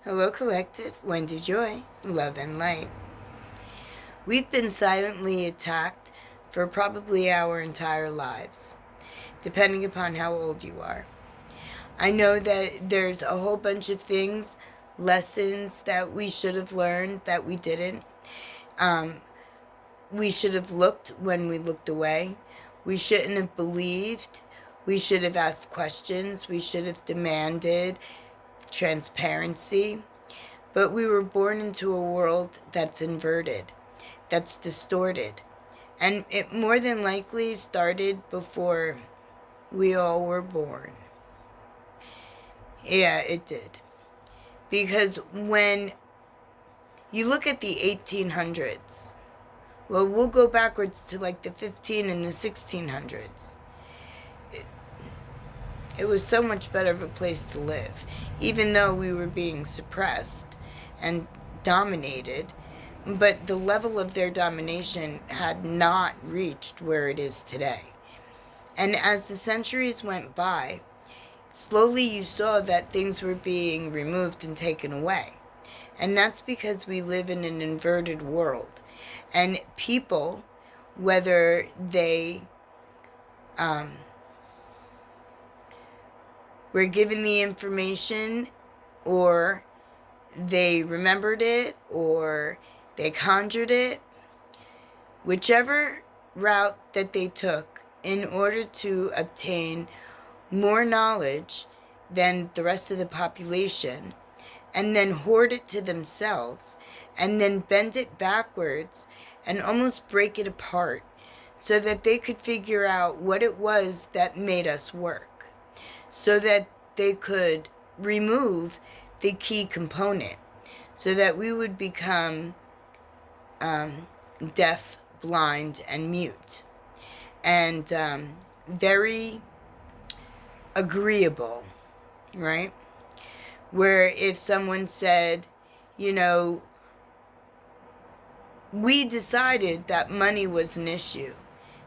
Hello, Collective. Wendy Joy, love and light. We've been silently attacked for probably our entire lives, depending upon how old you are. I know that there's a whole bunch of things, lessons that we should have learned that we didn't. We should have looked when we looked away. We shouldn't have believed. We should have asked questions. We should have demanded transparency. But we were born into a world that's inverted, that's distorted. And it more than likely started before we all were born. Yeah, it did. Because when you look at the 1800s, well, we'll go backwards to like the 15 and the 1600s. It was so much better of a place to live, even though we were being suppressed and dominated. But the level of their domination had not reached where it is today. And as the centuries went by, slowly you saw that things were being removed and taken away. And that's because we live in an inverted world. And people, whether they were given the information, or they remembered it, or they conjured it, whichever route that they took in order to obtain more knowledge than the rest of the population, and then hoard it to themselves, and then bend it backwards and almost break it apart so that they could figure out what it was that made us work, so that they could remove the key component, so that we would become deaf, blind, and mute, and very agreeable, right? Where if someone said, you know, we decided that money was an issue,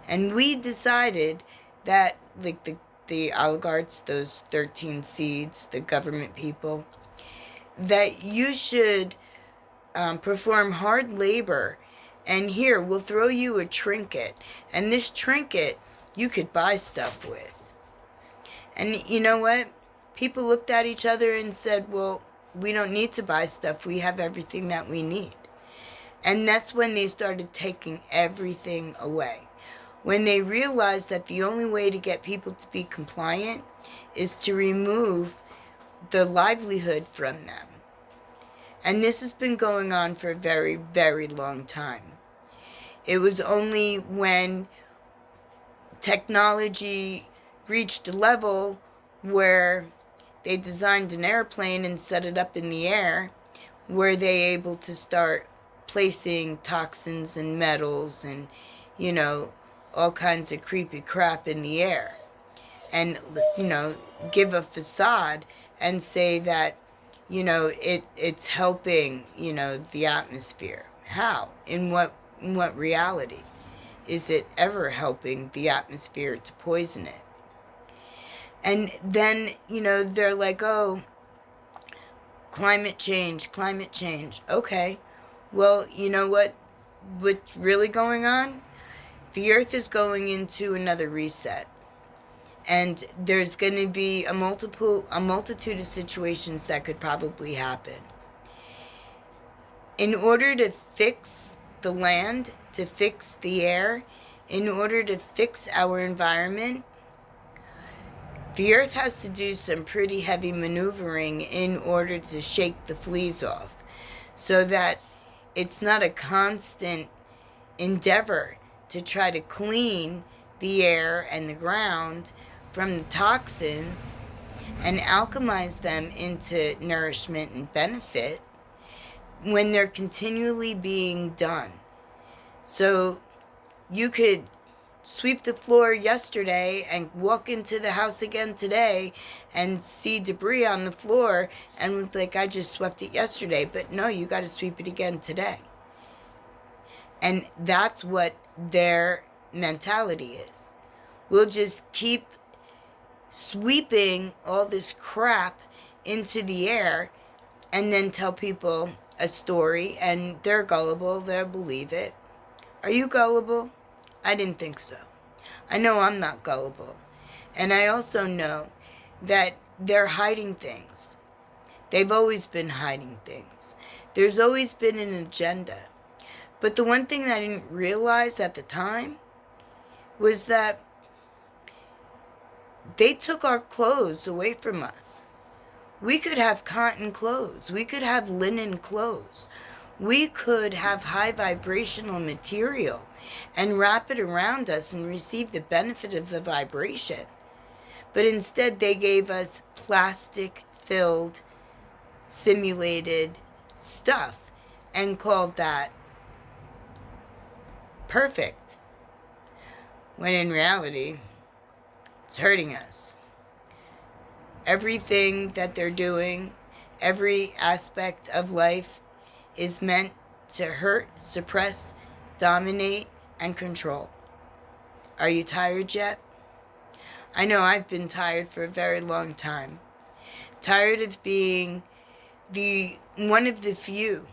and we decided that, like the oligarchs, those 13 seeds, the government people, that you should perform hard labor, and here, we'll throw you a trinket, and this trinket you could buy stuff with. And you know what? People looked at each other and said, well, we don't need to buy stuff. We have everything that we need. And that's when they started taking everything away. When they realized that the only way to get people to be compliant is to remove the livelihood from them. And this has been going on for a very, very long time. It was only when technology reached a level where they designed an airplane and set it up in the air, were they able to start placing toxins and metals and, you know, all kinds of creepy crap in the air, and, you know, give a facade and say that, you know, it's helping, you know, the atmosphere. How? In what reality is it ever helping the atmosphere to poison it? And then, you know, they're like, oh, climate change. Okay, well, you know what's really going on? The earth is going into another reset. And there's going to be a multitude of situations that could probably happen. In order to fix the land, to fix the air, in order to fix our environment, the earth has to do some pretty heavy maneuvering in order to shake the fleas off, so that it's not a constant endeavor to try to clean the air and the ground from the toxins and alchemize them into nourishment and benefit when they're continually being done. So you could sweep the floor yesterday and walk into the house again today and see debris on the floor and look like I just swept it yesterday. But no, you got to sweep it again today. And that's what their mentality is. We'll just keep sweeping all this crap into the air and then tell people a story, and they're gullible, they'll believe it. Are you gullible? I didn't think so. I know I'm not gullible. And I also know that they're hiding things. They've always been hiding things. There's always been an agenda. But the one thing that I didn't realize at the time was that they took our clothes away from us. We could have cotton clothes. We could have linen clothes. We could have high vibrational material and wrap it around us and receive the benefit of the vibration. But instead, they gave us plastic-filled, simulated stuff and called that perfect, when in reality, it's hurting us. Everything that they're doing, every aspect of life is meant to hurt, suppress, dominate, and control. Are you tired yet? I know I've been tired for a very long time. Tired of being one of the few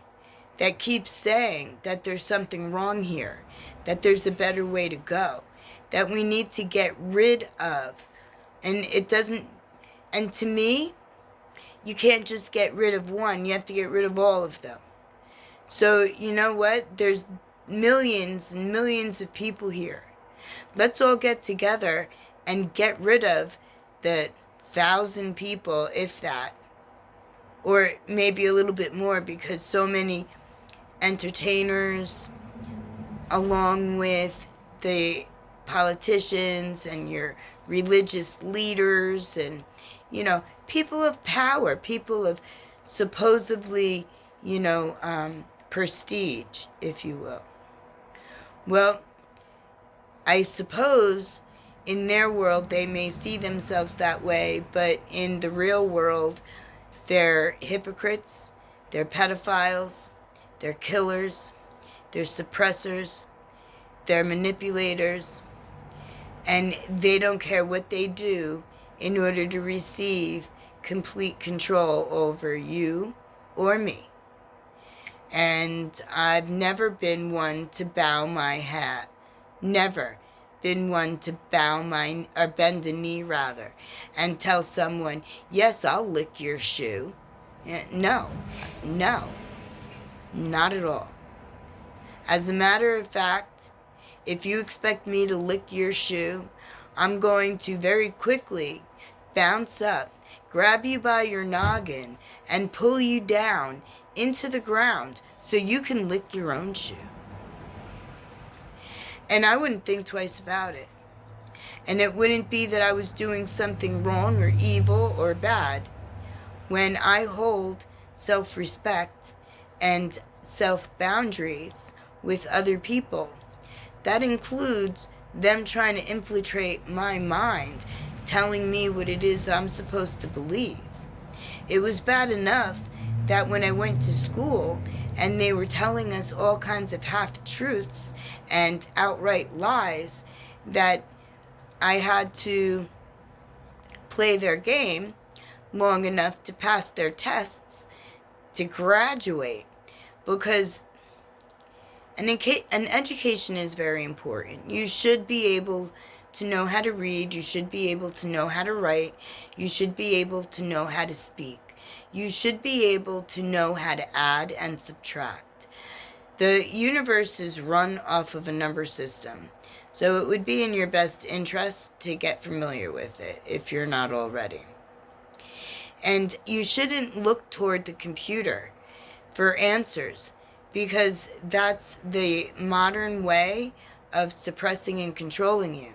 that keeps saying that there's something wrong here, that there's a better way to go, that we need to get rid of. And to me, you can't just get rid of one, you have to get rid of all of them. So, you know what? There's millions and millions of people here. Let's all get together and get rid of the 1,000 people, if that, or maybe a little bit more, because so many entertainers, along with the politicians and your religious leaders and, people of power, people of supposedly, prestige, if you will. Well, I suppose in their world they may see themselves that way, but in the real world, they're hypocrites, they're pedophiles, they're killers, they're suppressors, they're manipulators, and they don't care what they do in order to receive complete control over you or me. And I've never been one to bow my hat. Never been one to or bend a knee rather, and tell someone, yes, I'll lick your shoe. No, not at all. As a matter of fact, if you expect me to lick your shoe, I'm going to very quickly bounce up, grab you by your noggin, and pull you down into the ground so you can lick your own shoe. And I wouldn't think twice about it. And it wouldn't be that I was doing something wrong or evil or bad. When I hold self-respect and self-boundaries with other people, that includes them trying to infiltrate my mind, telling me what it is that I'm supposed to believe. It was bad enough that when I went to school and they were telling us all kinds of half-truths and outright lies, that I had to play their game long enough to pass their tests to graduate, because an education is very important. You should be able to know how to read, you should be able to know how to write, you should be able to know how to speak. You should be able to know how to add and subtract. The universe is run off of a number system, so it would be in your best interest to get familiar with it if you're not already. And you shouldn't look toward the computer for answers, because that's the modern way of suppressing and controlling you.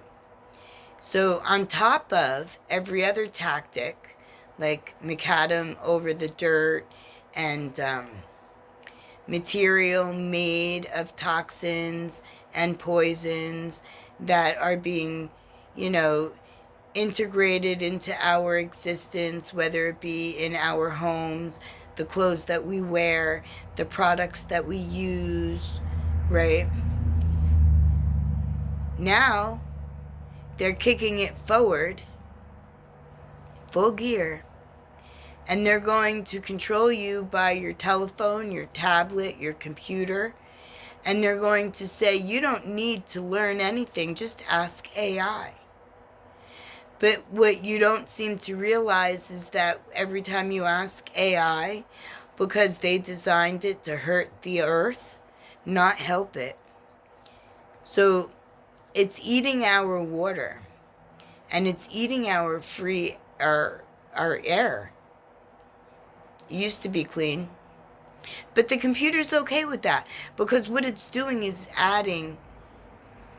So on top of every other tactic, like macadam over the dirt and material made of toxins and poisons that are being, integrated into our existence, whether it be in our homes, the clothes that we wear, the products that we use, right? Now, they're kicking it forward, full gear, And they're going to control you by your telephone, your tablet, your computer. And they're going to say, you don't need to learn anything, just ask AI. But what you don't seem to realize is that every time you ask AI, because they designed it to hurt the earth, not help it. So it's eating our water, and it's eating our air. It used to be clean. But the computer's okay with that, because what it's doing is adding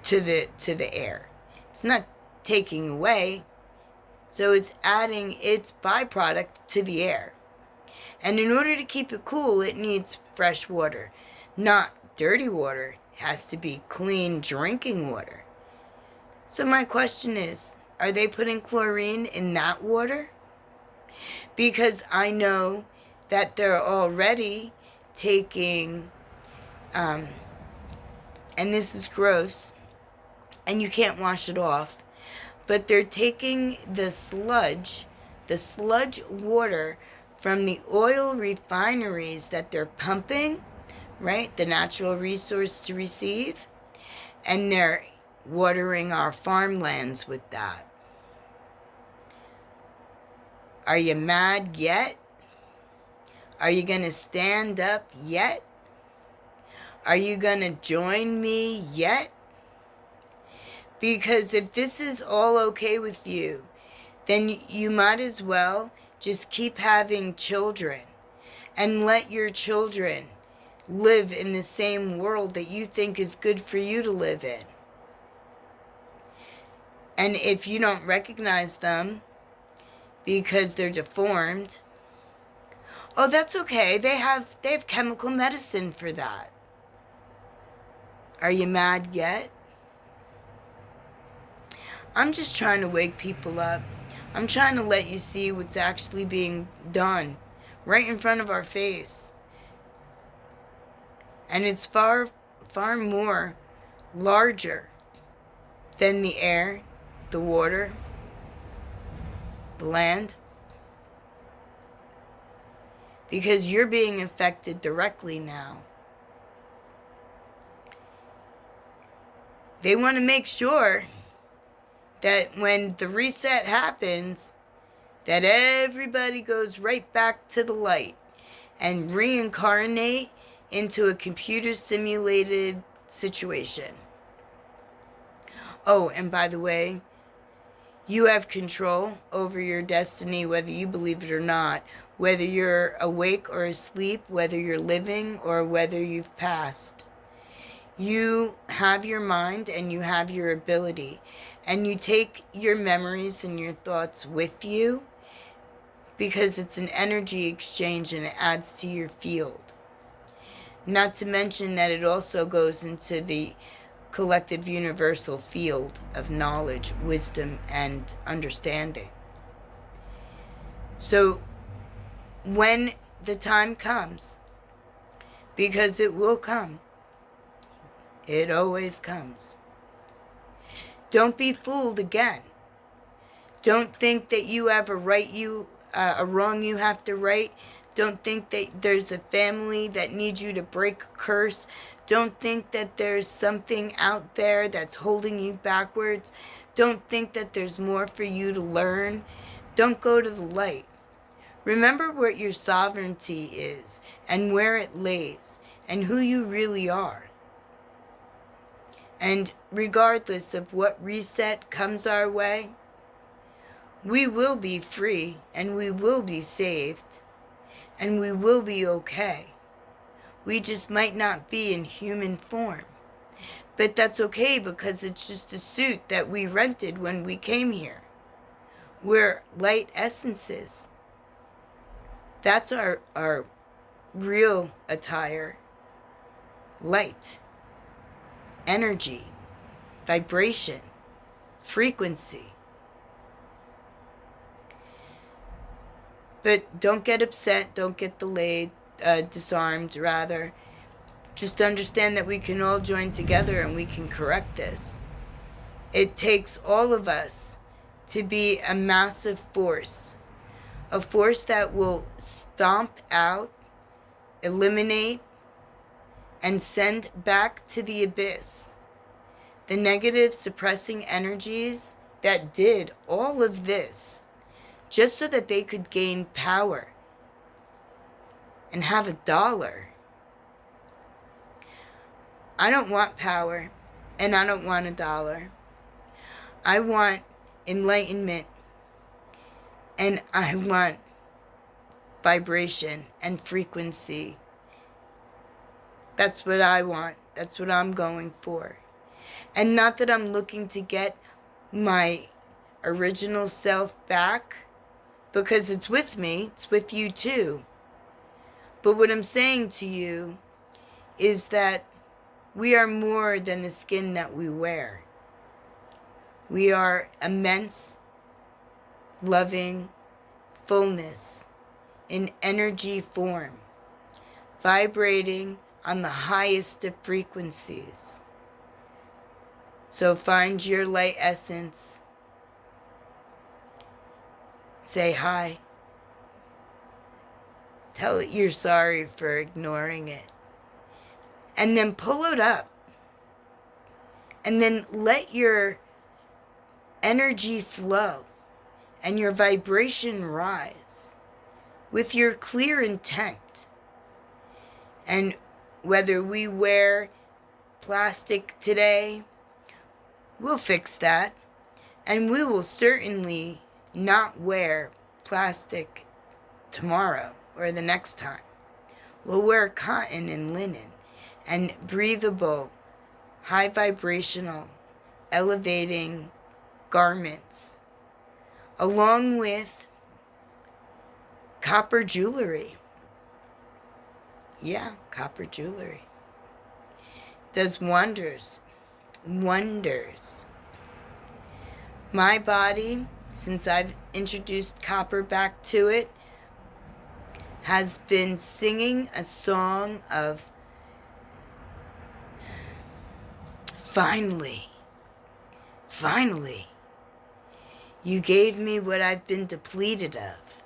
to the air. It's not taking away. So it's adding its byproduct to the air. And in order to keep it cool, it needs fresh water, not dirty water. It has to be clean drinking water. So my question is, are they putting chlorine in that water? Because I know that they're already taking, and this is gross, and you can't wash it off, but they're taking the sludge water from the oil refineries that they're pumping, right, the natural resource to receive, and they're watering our farmlands with that. Are you mad yet? Are you going to stand up yet? Are you going to join me yet? Because if this is all okay with you, then you might as well just keep having children and let your children live in the same world that you think is good for you to live in. And if you don't recognize them because they're deformed, oh, that's okay. They have chemical medicine for that. Are you mad yet? I'm just trying to wake people up. I'm trying to let you see what's actually being done right in front of our face. And it's far, far more larger than the air, the water, the land. Because you're being affected directly now. They want to make sure that when the reset happens, that everybody goes right back to the light and reincarnate into a computer simulated situation. Oh, and by the way, you have control over your destiny, whether you believe it or not, whether you're awake or asleep, whether you're living or whether you've passed. You have your mind and you have your ability. And you take your memories and your thoughts with you because it's an energy exchange and it adds to your field. Not to mention that it also goes into the collective universal field of knowledge, wisdom, and understanding. So when the time comes, because it will come, it always comes. Don't be fooled again. Don't think that you have a wrong you have to right. Don't think that there's a family that needs you to break a curse. Don't think that there's something out there that's holding you backwards. Don't think that there's more for you to learn. Don't go to the light. Remember what your sovereignty is and where it lays and who you really are. And regardless of what reset comes our way, we will be free and we will be saved and we will be okay. We just might not be in human form. But that's okay because it's just a suit that we rented when we came here. We're light essences. That's our real attire. Light. Energy, vibration, frequency. But don't get upset, don't get delayed, disarmed rather. Just understand that we can all join together and we can correct this. It takes all of us to be a massive force a force that will stomp out, eliminate, and send back to the abyss the negative suppressing energies that did all of this just so that they could gain power and have $1. I don't want power, and I don't want $1. I want enlightenment, and I want vibration and frequency. That's what I want. That's what I'm going for. And not that I'm looking to get my original self back, because it's with me, it's with you too. But what I'm saying to you is that we are more than the skin that we wear. We are immense, loving fullness in energy form, vibrating on the highest of frequencies. So find your light essence. Say hi. Tell it you're sorry for ignoring it. And then pull it up. And then let your energy flow and your vibration rise with your clear intent. And whether we wear plastic today, we'll fix that. And we will certainly not wear plastic tomorrow or the next time. We'll wear cotton and linen and breathable, high vibrational, elevating garments, along with copper jewelry. Yeah, copper jewelry does wonders. Wonders. My body, since I've introduced copper back to it, has been singing a song of finally, you gave me what I've been depleted of.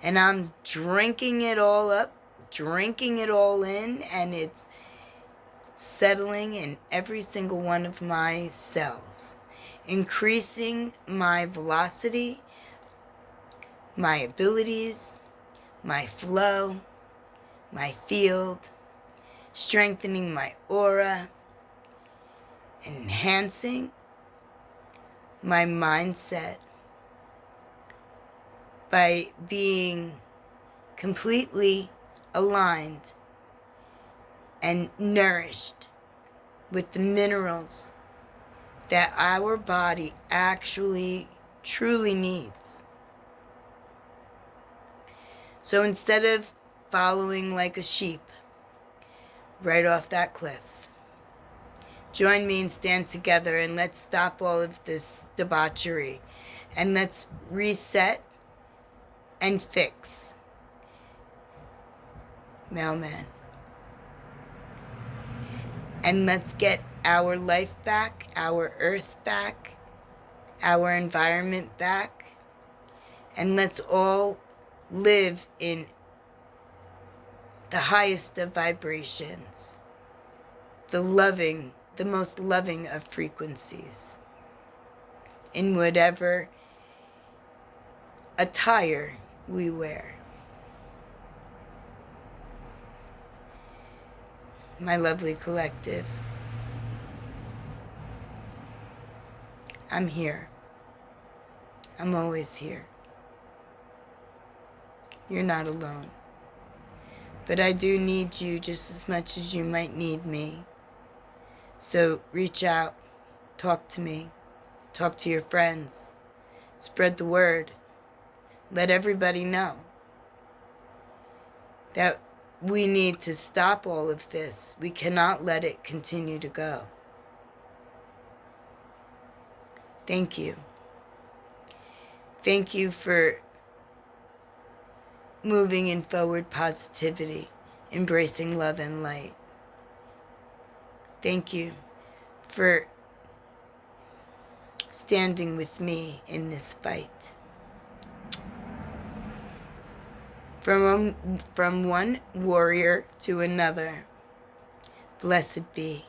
And I'm drinking it all up, drinking it all in, and it's settling in every single one of my cells, increasing my velocity, my abilities, my flow, my field, strengthening my aura, enhancing my mindset by being completely aligned and nourished with the minerals that our body actually truly needs. So instead of following like a sheep right off that cliff, join me and stand together, and let's stop all of this debauchery, and let's reset and fix. Mailman. And let's get our life back, our earth back, our environment back, and let's all live in the highest of vibrations, the most loving of frequencies, in whatever attire we wear. My lovely collective, I'm here. I'm always here. You're not alone. But I do need you just as much as you might need me. So reach out, talk to me, talk to your friends, spread the word. Let everybody know that we need to stop all of this. We cannot let it continue to go. Thank you. Thank you for moving in forward positivity, embracing love and light. Thank you for standing with me in this fight. from one warrior to another. Blessed be.